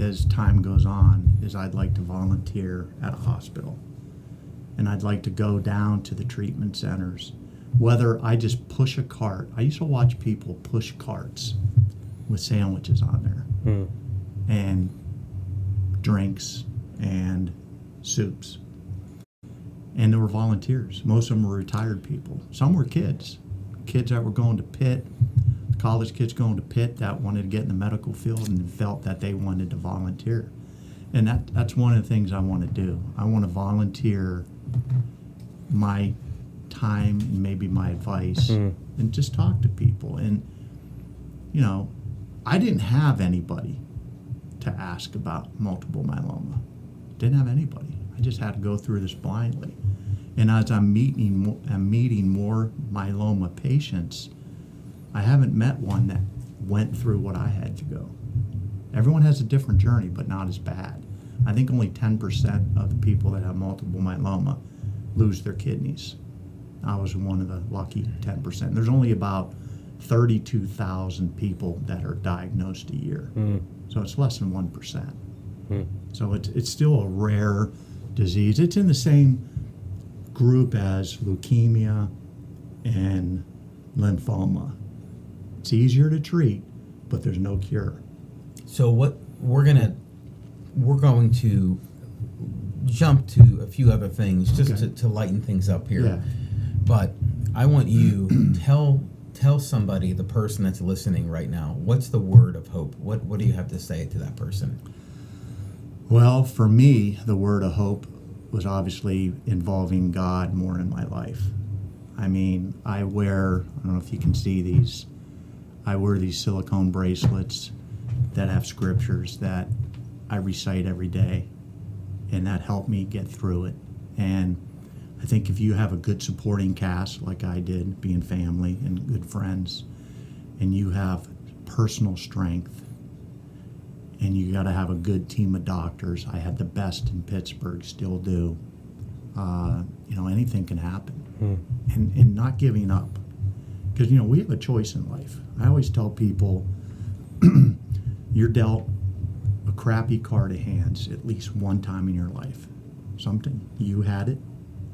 as time goes on is I'd like to volunteer at a hospital. And I'd like to go down to the treatment centers, whether I just push a cart. I used to watch people push carts with sandwiches on there and drinks and soups. And there were volunteers. Most of them were retired people. Some were kids that were going to Pitt, college kids going to Pitt that wanted to get in the medical field and felt that they wanted to volunteer. And that's one of the things I want to do. I want to volunteer my time and maybe my advice and just talk to people. And, I didn't have anybody to ask about multiple myeloma. Didn't have anybody. I just had to go through this blindly. And as I'm meeting more myeloma patients, I haven't met one that went through what I had to go. Everyone has a different journey, but not as bad. I think only 10% of the people that have multiple myeloma lose their kidneys. I was one of the lucky 10%. There's only about 32,000 people that are diagnosed a year. So it's less than 1%. So it's still a rare disease. It's in the same group as leukemia and lymphoma. It's easier to treat, but there's no cure. So what we're going to jump to a few other things just to lighten things up here. Yeah. But I want you tell somebody, the person that's listening right now, what's the word of hope? What do you have to say to that person? Well, for me, the word of hope was obviously involving God more in my life. I mean, I don't know if you can see these, I wear these silicone bracelets that have scriptures that I recite every day, and that helped me get through it. And I think if you have a good supporting cast like I did, being family and good friends, and you have personal strength, and you got to have a good team of doctors. I had the best in Pittsburgh, still do. Anything can happen. And not giving up. Because, we have a choice in life. I always tell people, you're dealt a crappy card of hands at least one time in your life. Something you had it.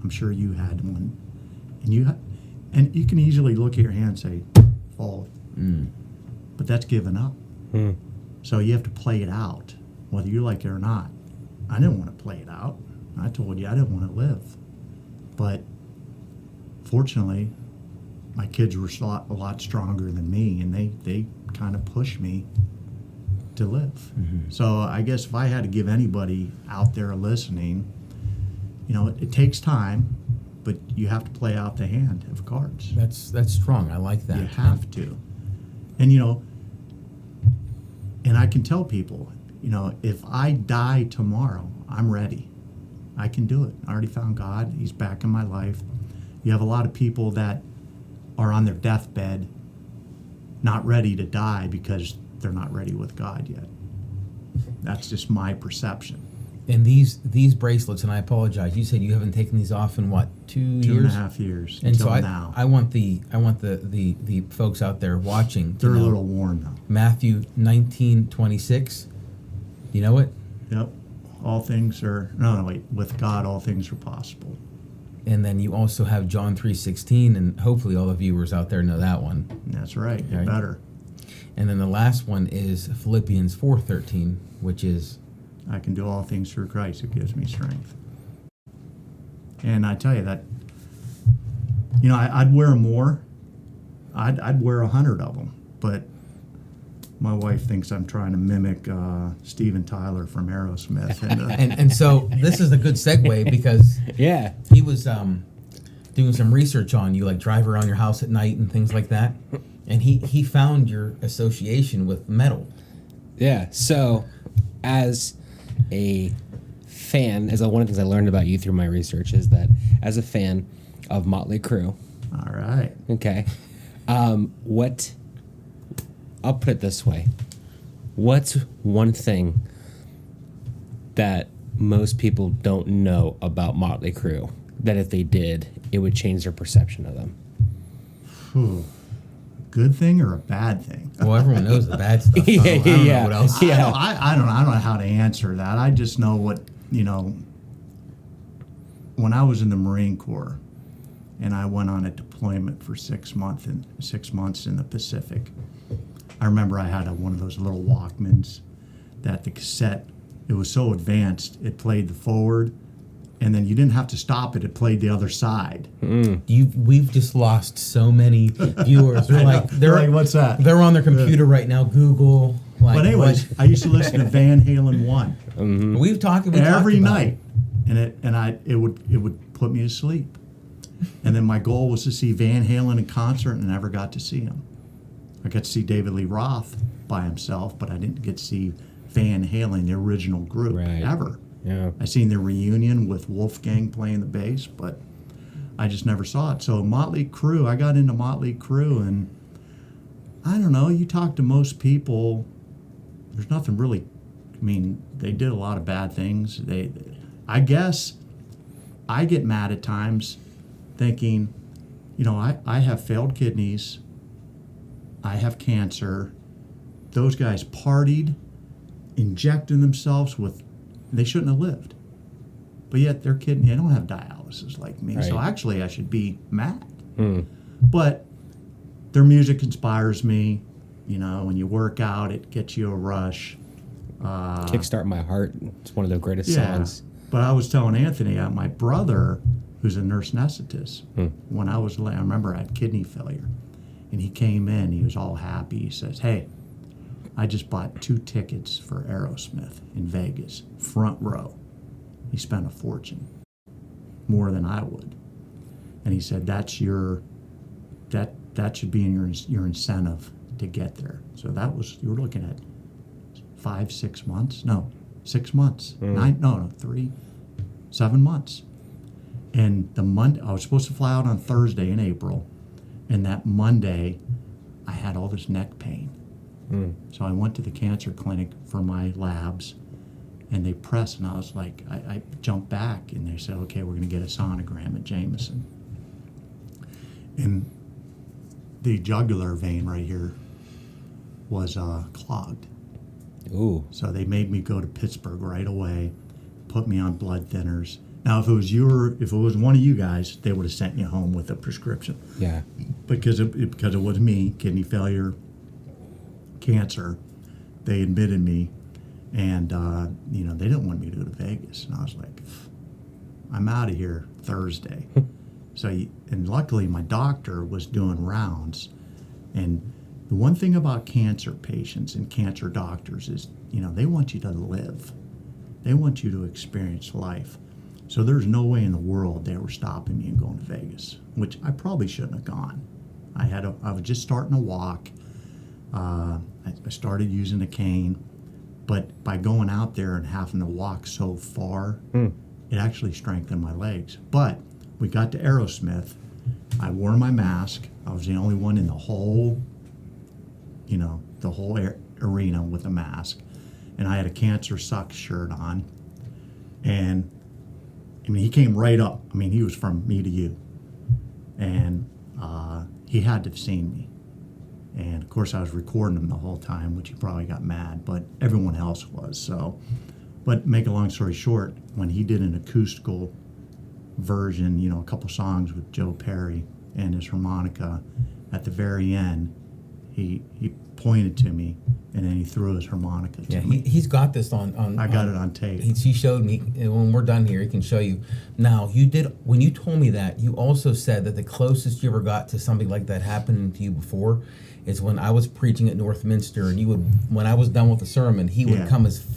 I'm sure you had one, and you can easily look at your hand and say, "Fold," but that's giving up. So you have to play it out, whether you like it or not. I didn't want to play it out. I told you I didn't want to live, but fortunately, my kids were a lot stronger than me, and they kind of pushed me to live. So I guess if I had to give anybody out there listening, it takes time, but you have to play out the hand of cards. That's strong. I like that. You have to. And and I can tell people, if I die tomorrow, I'm ready. I can do it. I already found God. He's back in my life. You have a lot of people that are on their deathbed, not ready to die because they're not ready with God yet. That's just my perception. And these bracelets, and I apologize, you said you haven't taken these off in what, 2 years? 2.5 years and until so now. I want the folks out there watching to They're a know little worn though. Matthew 19:26. You know it? Yep. With God all things are possible. And then you also have John 3:16, and hopefully all the viewers out there know that one. That's right. You're Right. better. And then the last one is Philippians 4:13, which is I can do all things through Christ who gives me strength. And I tell you that, I'd wear more. I'd wear 100 of them, but my wife thinks I'm trying to mimic Steven Tyler from Aerosmith. and so this is a good segue because Yeah. he was doing some research on you, like drive around your house at night and things like that, and he found your association with metal. Yeah. So, as a fan, one of the things I learned about you through my research is that as a fan of Motley Crue, All right. okay, I'll put it this way. What's one thing that most people don't know about Motley Crue that if they did, it would change their perception of them? Whew. Good thing or a bad thing? Well, everyone knows the bad stuff. So I don't know what else. Yeah. I don't know how to answer that. I just know what, when I was in the Marine Corps and I went on a deployment for 6 months in the Pacific, I remember I had one of those little Walkmans that the cassette, it was so advanced, it played the forward, and then you didn't have to stop it, it played the other side. We've just lost so many viewers. They're like, what's that? They're on their computer right now. Google. But anyways, I used to listen to Van Halen 1 We've talked every about night, it would put me to sleep. And then my goal was to see Van Halen in concert, and I never got to see him. I got to see David Lee Roth by himself, but I didn't get to see Van Halen, the original group, ever. Yeah. I seen the reunion with Wolfgang playing the bass, but I just never saw it. So Motley Crue, I got into Motley Crue, and I don't know, you talk to most people, there's nothing really, they did a lot of bad things. I guess I get mad at times thinking, I have failed kidneys, I have cancer, those guys partied, injecting themselves with, they shouldn't have lived. But yet they're kidding, they don't have dialysis like me. Right. So actually I should be mad. But their music inspires me. When you work out, it gets you a rush. Kickstart My Heart. It's one of the greatest songs. But I was telling Anthony, my brother, who's a nurse anesthetist, when I remember I had kidney failure. And he came in, he was all happy. He says, "Hey, I just bought 2 tickets for Aerosmith in Vegas, front row." He spent a fortune, more than I would. And he said, that should be in your incentive to get there. So you were looking at 6 months? No, 6 months. 7 months. And I was supposed to fly out on Thursday in April. And that Monday, I had all this neck pain. So I went to the cancer clinic for my labs, and they pressed, and I was like, I jumped back, and they said, okay, we're going to get a sonogram at Jameson. And the jugular vein right here was clogged. Ooh. So they made me go to Pittsburgh right away, put me on blood thinners. Now, if it was one of you guys, they would have sent you home with a prescription. Yeah. Because it was me, kidney failure, cancer. They admitted me, and they didn't want me to go to Vegas. And I was like, I'm out of here Thursday. And luckily my doctor was doing rounds, and the one thing about cancer patients and cancer doctors is, they want you to live. They want you to experience life. So there's no way in the world they were stopping me and going to Vegas, which I probably shouldn't have gone. I was just starting to walk. I started using a cane, but by going out there and having to walk so far, it actually strengthened my legs. But we got to Aerosmith. I wore my mask. I was the only one in the whole arena with a mask, and I had a Cancer Sucks shirt on. And he came right up. He was from me to you, and he had to have seen me. And of course, I was recording him the whole time, which he probably got mad, but everyone else was. So, but make a long story short, when he did an acoustical version, a couple songs with Joe Perry and his harmonica, at the very end, he pointed to me, and then he threw his harmonica to me. He's got this on I got it on tape. He showed me, and when we're done here, he can show you. Now, when you told me that, you also said that the closest you ever got to something like that happening to you before is when I was preaching at Northminster, and when I was done with the sermon, he would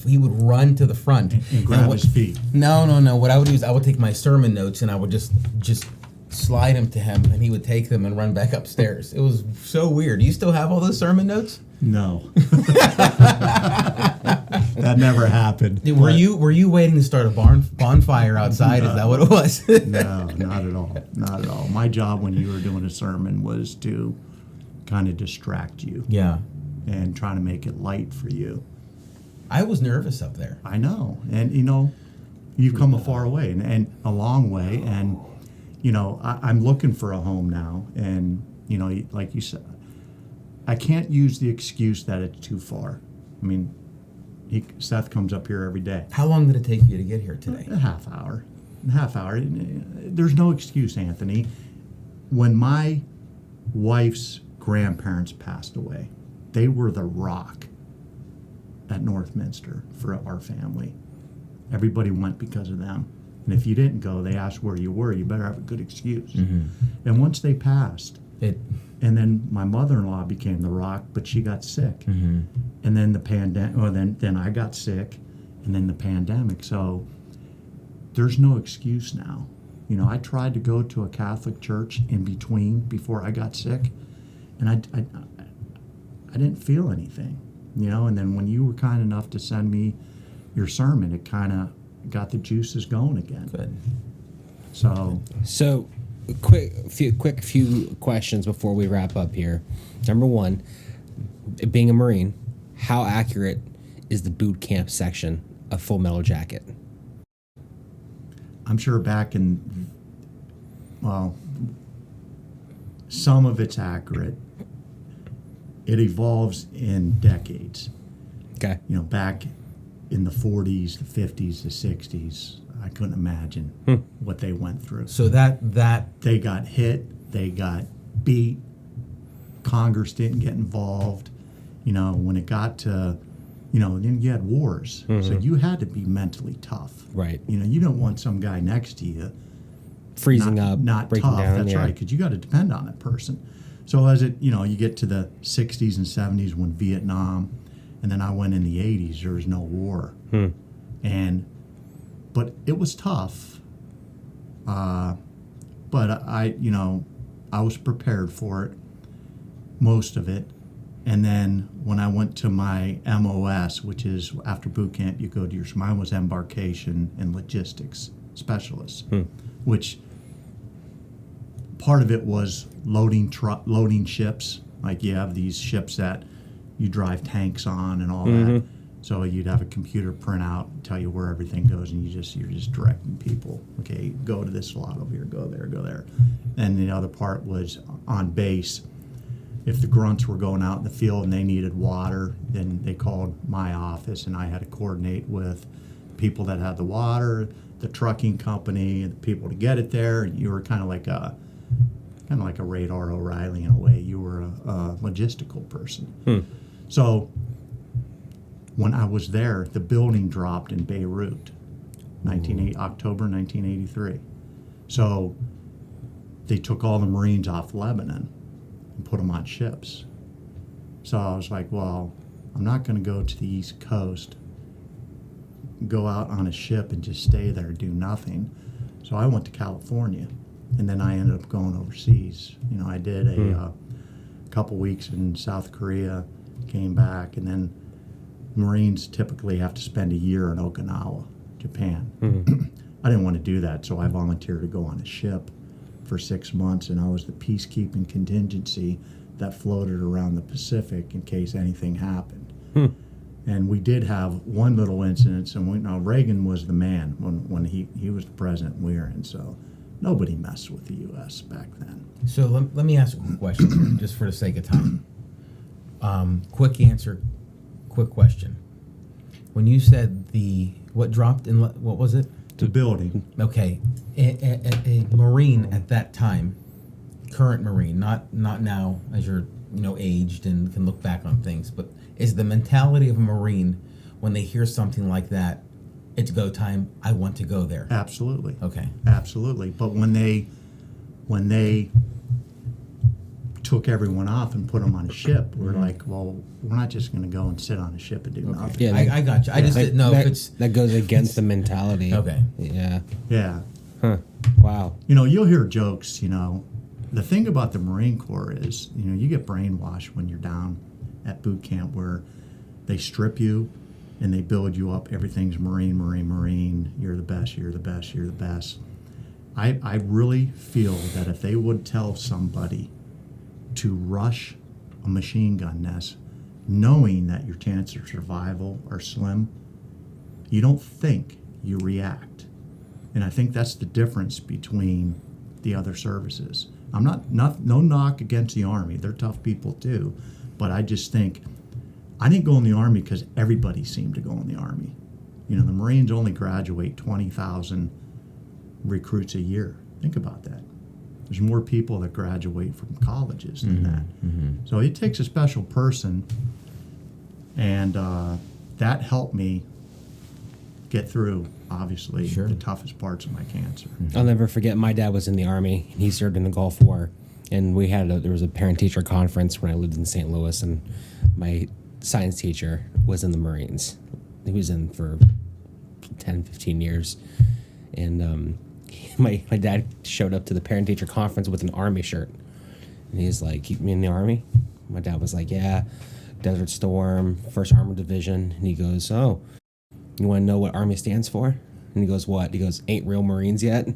he would run to the front and grab his feet. No. What I would do is I would take my sermon notes and I would just slide them to him, and he would take them and run back upstairs. It was so weird. Do you still have all those sermon notes? No. That never happened. Were you waiting to start a bonfire outside? No. Is that what it was? No, not at all. Not at all. My job when you were doing a sermon was to kind of distract you. Yeah. And trying to make it light for you. I was nervous up there. I know. And, you've come a far way and a long way. And, I'm looking for a home now. And, like you said, I can't use the excuse that it's too far. Seth comes up here every day. How long did it take you to get here today? A half hour. There's no excuse, Anthony. When my wife's grandparents passed away, they were the rock at Northminster for our family. Everybody went because of them. And if you didn't go, they asked where you were. You better have a good excuse. Mm-hmm. And once they passed, and then my mother-in-law became the rock, but she got sick. Mm-hmm. And then the pandemic, then I got sick, and then the pandemic. So there's no excuse now. I tried to go to a Catholic church before I got sick, and I didn't feel anything, And then when you were kind enough to send me your sermon, it kind of got the juices going again. Good. So quick few questions before we wrap up here. Number one, being a Marine, how accurate is the boot camp section of Full Metal Jacket? I'm sure some of it's accurate. It evolves in decades. Okay. Back in the 40s, the 50s, the 60s, I couldn't imagine what they went through. So that they got hit, they got beat. Congress didn't get involved. When it got to, then you had wars. Mm-hmm. So you had to be mentally tough. Right. You don't want some guy next to you freezing up, not breaking tough. down. That's right, because you got to depend on that person. So as you get to the 60s and 70s when Vietnam, and then I went in the 80s, there was no war. But it was tough. But I was prepared for it, most of it. And then when I went to my MOS, which is after boot camp, you go to mine was embarkation and logistics specialist, which part of it was loading ships. Like you have these ships that you drive tanks on and all that. So you'd have a computer printout, tell you where everything goes, and you're just directing people. Okay, go to this slot over here, go there, go there. And the other part was on base. if the grunts were going out in the field and they needed water, then they called my office, and I had to coordinate with people that had the water, the trucking company, and the people to get it there. You were kind of like a Radar O'Reilly in a way. You were a logistical person. So when I was there, the building dropped in Beirut, October 1983. So they took all the Marines off Lebanon and put them on ships. So I was like, well, I'm not going to go to the East Coast, go out on a ship and just stay there, do nothing. So I went to California, and then I ended up going overseas. You know, I did a couple weeks in South Korea, came back, and then Marines typically have to spend a year in Okinawa, Japan. I didn't want to do that, so I volunteered to go on a ship for 6 months, and I was the peacekeeping contingency that floated around the Pacific in case anything happened. And we did have one little incident, and Reagan was the man when he was the president we were in, so nobody messed with the U.S. back then. So let me ask a question, just for the sake of time. Quick answer, quick question. When you said what dropped in, what was it? The building. Okay, a Marine at that time, current Marine, not now as you're aged and can look back on things, but is the mentality of a Marine when they hear something like that, it's go time, I want to go there? Absolutely. Okay. Absolutely. But when they took everyone off and put them on a ship, we're like, well, we're not just going to go and sit on a ship and do nothing. Yeah, I got you. I just didn't know if it's... That goes against the mentality. Okay. Yeah. Huh. Wow. You'll hear jokes, The thing about the Marine Corps is, you get brainwashed when you're down at boot camp where they strip you and they build you up. Everything's Marine, Marine, Marine. You're the best, you're the best, you're the best. I really feel that if they would tell somebody to rush a machine gun nest, knowing that your chances of survival are slim, you don't think, you react. And I think that's the difference between the other services. I'm no knock against the Army. They're tough people too. But I just think, I didn't go in the Army because everybody seemed to go in the Army. The Marines only graduate 20,000 recruits a year. Think about that. There's more people that graduate from colleges than that. So it takes a special person, and that helped me get through, obviously, the toughest parts of my cancer. I'll never forget, my dad was in the Army, and he served in the Gulf War, and there was a parent-teacher conference when I lived in St. Louis, and my science teacher was in the Marines. He was in for 10, 15 years, and my dad showed up to the parent-teacher conference with an Army shirt, and he's like, "You in the Army?" My dad was like, "Yeah, Desert Storm, 1st Armored Division," and he goes, "Oh, you want to know what Army stands for?" And he goes, "What?" He goes, "Ain't real Marines yet."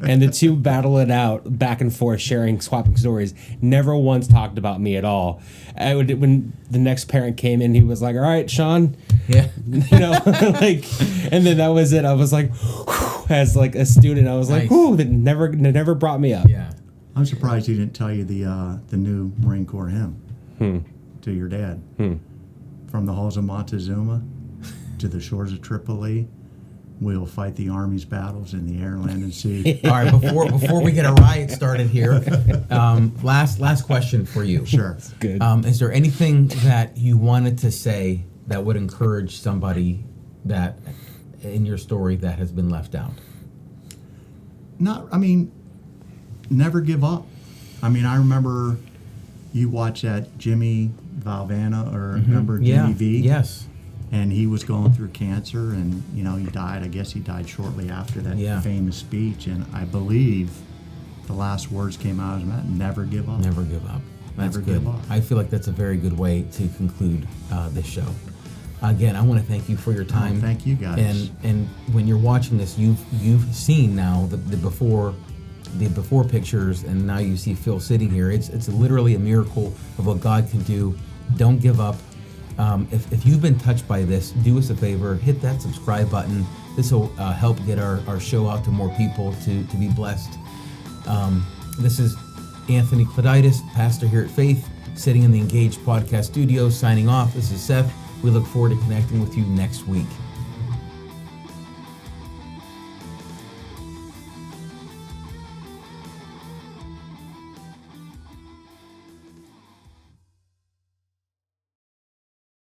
And the two battle it out back and forth, swapping stories. Never once talked about me at all. When the next parent came in, he was like, "All right, Sean." Yeah. And then that was it. I was like, whew, as like a student, I was like, "Whew," that never brought me up. Yeah. I'm surprised he didn't tell you the new Marine Corps hymn to your dad. From the halls of Montezuma to the shores of Tripoli, we'll fight the Army's battles in the air, land, and sea. All right, before we get a riot started here, last question for you. Sure. Good. Is there anything that you wanted to say that would encourage somebody that in your story that has been left out? Never give up. I remember you watched that Jimmy Valvano, or remember Jimmy V? Yes. And he was going through cancer, and he died. I guess he died shortly after that famous speech. And I believe the last words came out of his mouth: "Never give up." Never give up. That's Never good. give up. I feel like that's a very good way to conclude this show. Again, I want to thank you for your time. Oh, thank you, guys. And when you're watching this, you've seen now the before pictures, and now you see Phil sitting here. It's literally a miracle of what God can do. Don't give up. If you've been touched by this, do us a favor, hit that subscribe button. This will help get our show out to more people to be blessed. This is Anthony Claditis, pastor here at Faith. sitting in the Engaged Podcast Studio, signing off. This is Seth. We look forward to connecting with you next week.